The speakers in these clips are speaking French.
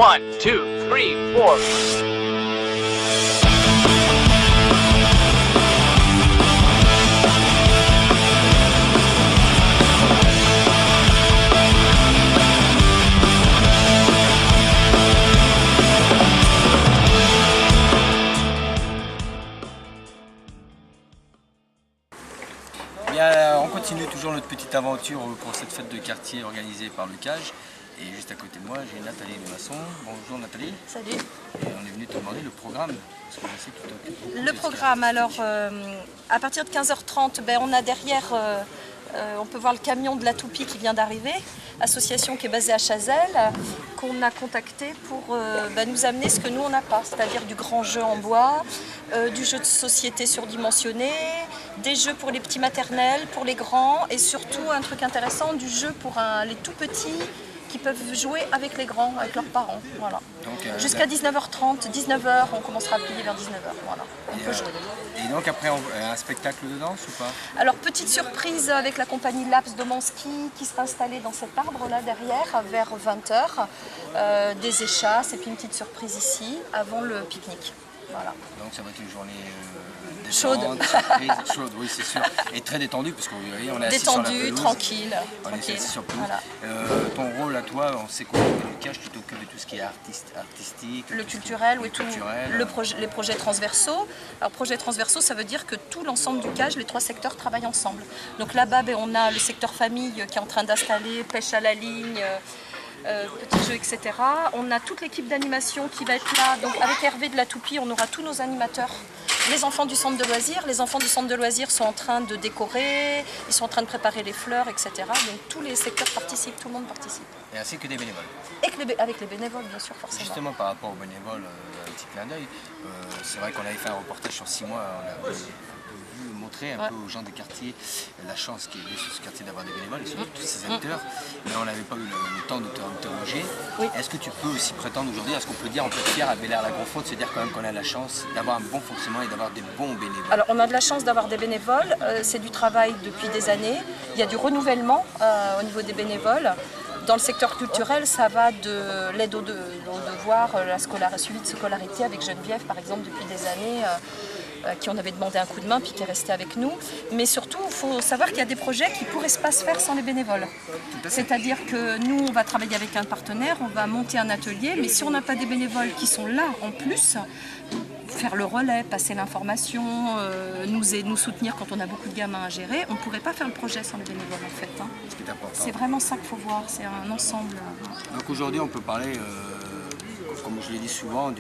1, 2, 3, 4. On continue toujours notre petite aventure pour cette fête de quartier organisée par le CAGE. Et juste à côté de moi, j'ai Nathalie Lemasson. Bonjour Nathalie. Salut. Et on est venu te demander le programme. Parce que je sais que tu t'occupes Le programme, alors à partir de 15h30, on a derrière, on peut voir le camion de la Toupie qui vient d'arriver, association qui est basée à Chazelles, qu'on a contacté pour nous amener ce que nous on n'a pas, c'est-à-dire du grand jeu en bois, du jeu de société surdimensionné, des jeux pour les petits maternels, pour les grands et surtout un truc intéressant, du jeu pour les tout petits qui peuvent jouer avec les grands, avec leurs parents. Voilà. Jusqu'à 19h30, 19h, on commencera à plier vers 19h. Voilà. On peut jouer. Et donc après, un spectacle de danse ou pas? Alors petite surprise avec la compagnie Laps Domanski qui sera installée dans cet arbre là derrière vers 20h. Des échasses et puis une petite surprise ici avant le pique-nique. Voilà. Donc ça va être une journée chaude. Chaude, oui c'est sûr. Et très détendue parce qu'on est assis détendu, sur la pelouse. Tranquille. On est assis sur pelouse. Voilà. Ton rôle à toi, on sait quoi le CAGE, tu t'occupes de tout ce qui est artistique, le culturel, oui, tout. Culturel. Les projets transversaux. Alors projets transversaux, ça veut dire que tout l'ensemble du CAGE, les trois secteurs travaillent ensemble. Donc là-bas, on a le secteur famille qui est en train d'installer pêche à la ligne. Petits jeux, etc. On a toute l'équipe d'animation qui va être là. Donc avec Hervé de la Toupie, on aura tous nos animateurs. Les enfants du centre de loisirs. Les enfants du centre de loisirs sont en train de décorer, ils sont en train de préparer les fleurs, etc. Donc tous les secteurs participent, tout le monde participe. Et ainsi que des bénévoles. Et avec les bénévoles, bien sûr, forcément. Justement, par rapport aux bénévoles, un petit clin d'œil, c'est vrai qu'on avait fait un reportage sur 6 mois, on a vu montrer un peu aux gens des quartiers la chance qu'il y a sur ce quartier d'avoir des bénévoles et surtout tous ces acteurs, mais on n'avait pas eu le temps de t'interroger. Oui. Est-ce que tu peux aussi prétendre aujourd'hui, est-ce qu'on peut dire, on peut être fier à Bel-Air-la-Grand-Faune, de se dire quand même qu'on a la chance d'avoir un bon fonctionnement et d'avoir des bons bénévoles? Alors on a de la chance d'avoir des bénévoles, c'est du travail depuis des années, il y a du renouvellement au niveau des bénévoles. Dans le secteur culturel, ça va de l'aide aux devoirs, la suivi de scolarité avec Geneviève par exemple depuis des années, qui on avait demandé un coup de main puis qui est resté avec nous. Mais surtout, il faut savoir qu'il y a des projets qui ne pourraient pas se faire sans les bénévoles. C'est-à-dire que nous, on va travailler avec un partenaire, on va monter un atelier, mais si on n'a pas des bénévoles qui sont là en plus, faire le relais, passer l'information, nous soutenir quand on a beaucoup de gamins à gérer, on ne pourrait pas faire le projet sans les bénévoles en fait. Hein. C'est vraiment ça qu'il faut voir, c'est un ensemble. Donc aujourd'hui, on peut parler, comme je l'ai dit souvent,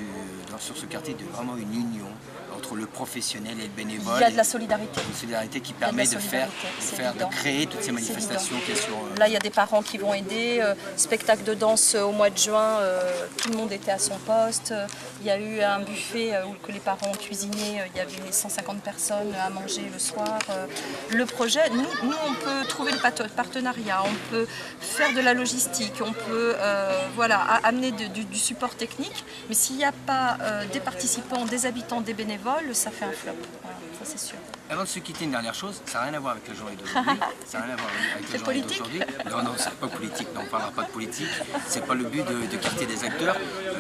sur ce quartier, de vraiment une union entre le professionnel et le bénévole. Il y a de la solidarité. Une solidarité qui permet de créer toutes ces manifestations qu'il y a sur... Là, il y a des parents qui vont aider. Spectacle de danse au mois de juin, tout le monde était à son poste. Il y a eu un buffet où les parents ont cuisiné. Il y avait 150 personnes à manger le soir. Le projet, nous, on peut trouver le partenariat, on peut faire de la logistique, on peut amener du support technique. Mais s'il n'y a pas des participants, des habitants, des bénévoles, ça fait un flop, voilà, ça c'est sûr. Avant de se quitter, une dernière chose, ça n'a rien à voir avec la journée d'aujourd'hui. Ça n'a rien à voir avec la journée d'aujourd'hui. Non, c'est pas politique, on ne parlera pas de politique. C'est pas le but de quitter des acteurs,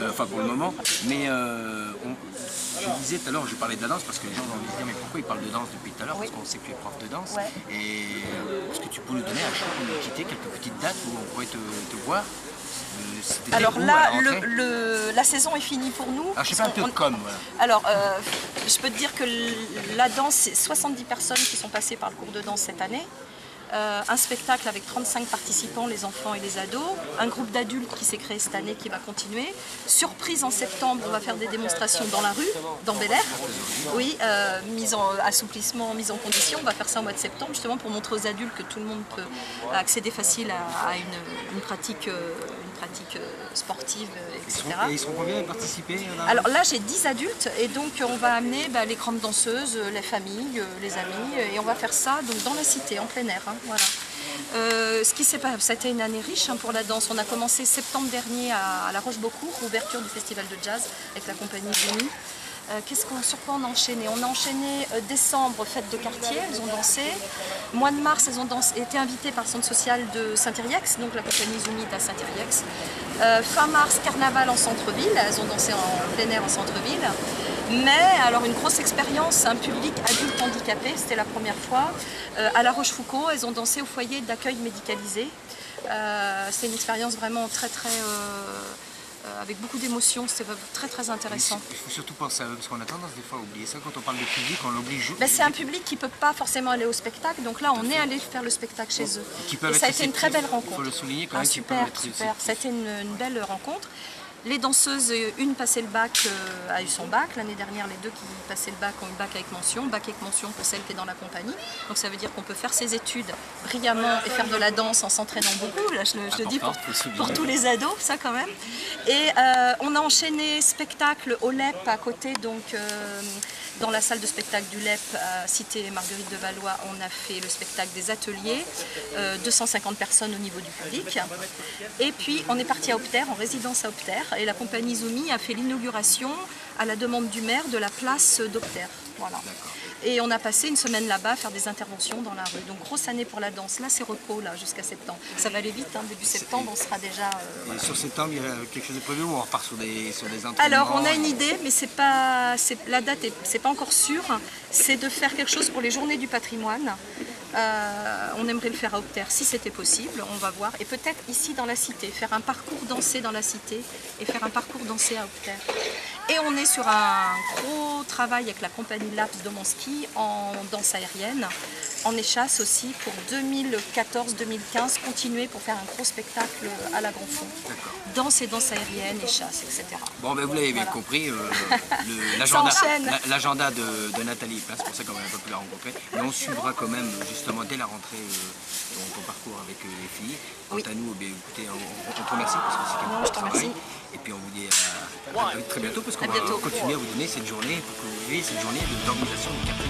enfin pour le moment. Mais je disais tout à l'heure, je parlais de la danse parce que les gens vont me dire mais pourquoi ils parlent de danse depuis tout à l'heure? Parce qu'on sait que tu es prof de danse. Ouais. Et est-ce que tu peux nous donner à chaque fois de quitter quelques petites dates où on pourrait te voir? Alors là, la saison est finie pour nous. Alors, je sais pas un peu comme. Voilà. Alors, je peux te dire que la danse, c'est 70 personnes qui sont passées par le cours de danse cette année. Un spectacle avec 35 participants, les enfants et les ados. Un groupe d'adultes qui s'est créé cette année qui va continuer. Surprise en septembre, on va faire des démonstrations dans la rue, dans Bel-Air. Oui, assouplissement, mise en condition. On va faire ça au mois de septembre justement pour montrer aux adultes que tout le monde peut accéder facile à une pratique sportive, etc. Et ils seront combien à participer? Alors là, j'ai 10 adultes et donc on va amener les grandes danseuses, les familles, les amis et on va faire ça donc, dans la cité, en plein air. Hein, voilà. Ce qui s'est passé, ça a été une année riche pour la danse. On a commencé septembre dernier à La Roche-Beaucourt, ouverture du festival de jazz avec la compagnie Génie. Sur quoi on a enchaîné? On a enchaîné décembre, fête de quartier, elles ont dansé. Mois de mars, elles ont été invitées par le centre social de Saint-Iriex, donc la compagnie Zoomit à Saint-Iriex. Fin mars, carnaval en centre-ville, elles ont dansé en plein air en centre-ville. Mais alors une grosse expérience, un public adulte handicapé, c'était la première fois. À La Rochefoucauld, elles ont dansé au foyer d'accueil médicalisé. C'est une expérience vraiment avec beaucoup d'émotions, c'était très intéressant. Il faut surtout penser à eux, parce qu'on a tendance des fois à oublier ça. Quand on parle de public, on l'oblige. C'est un public qui ne peut pas forcément aller au spectacle, donc là on est allé faire le spectacle chez eux. Et ça a été une très belle rencontre. Il faut le souligner quand même. Super, ça a été une belle rencontre. Les danseuses, une passait le bac, a eu son bac. L'année dernière, les deux qui passaient le bac ont eu bac avec mention pour celle qui est dans la compagnie. Donc ça veut dire qu'on peut faire ses études brillamment et faire de la danse en s'entraînant beaucoup. Là, je le dis pour tous les ados, ça quand même. Et on a enchaîné spectacle au LEP à côté, donc dans la salle de spectacle du LEP, cité Marguerite de Valois, on a fait le spectacle des ateliers, 250 personnes au niveau du public. Et puis on est parti à Opter, en résidence à Opter. Et la compagnie Zoomit a fait l'inauguration à la demande du maire de la place d'Opter. Voilà. Et on a passé une semaine là-bas à faire des interventions dans la rue. Donc grosse année pour la danse. Là c'est repos là jusqu'à septembre. Ça va aller vite, hein. Début septembre on sera déjà... Et sur septembre il y a quelque chose de prévu ou on repart sur des entraînements? Alors on a une idée, mais la date c'est pas encore sûr. C'est de faire quelque chose pour les journées du patrimoine. On aimerait le faire à Opter si c'était possible, on va voir. Et peut-être ici dans la cité, faire un parcours dansé dans la cité et faire un parcours dansé à Opter. Et on est sur un gros travail avec la compagnie Laps Domanski en danse aérienne, en échasse aussi pour 2014-2015, continuer pour faire un gros spectacle à la Grand Fond. Danse et danse aérienne, échasse, etc. Bon, ben vous l'avez bien compris, l'agenda de Nathalie est plein, c'est pour ça qu'on va un peu plus la rencontrer. Mais on suivra quand même justement dès la rentrée ton parcours avec les filles. Quant à nous, écoutez, on te remercie parce que c'est quelque chose de travail. Et puis on vous dit à très bientôt parce qu'on va continuer à vous donner cette journée pour que vous ayez cette journée d'organisation du quartier